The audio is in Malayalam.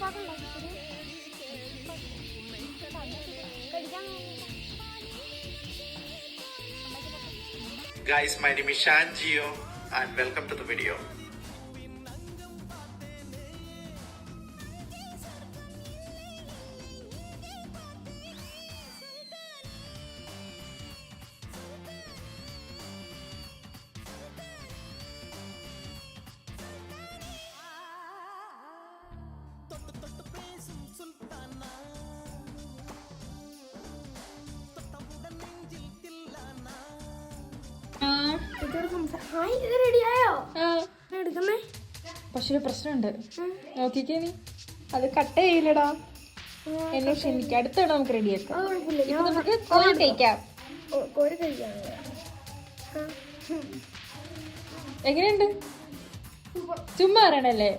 Guys, my name is Shanjio and welcome to the video. പക്ഷെ ഒരു പ്രശ്നമുണ്ട്, നോക്കിക്കേ നീ അത് കട്ട് ചെയ്യില്ലടാ. എന്നോട് ക്ഷമിക്ക, അടുത്ത നമുക്ക് റെഡിയാക്കാം. നമുക്ക് കോഴി കഴിക്കാം. എങ്ങനെയുണ്ട്? ചുമ്മാ പറയണല്ലേ?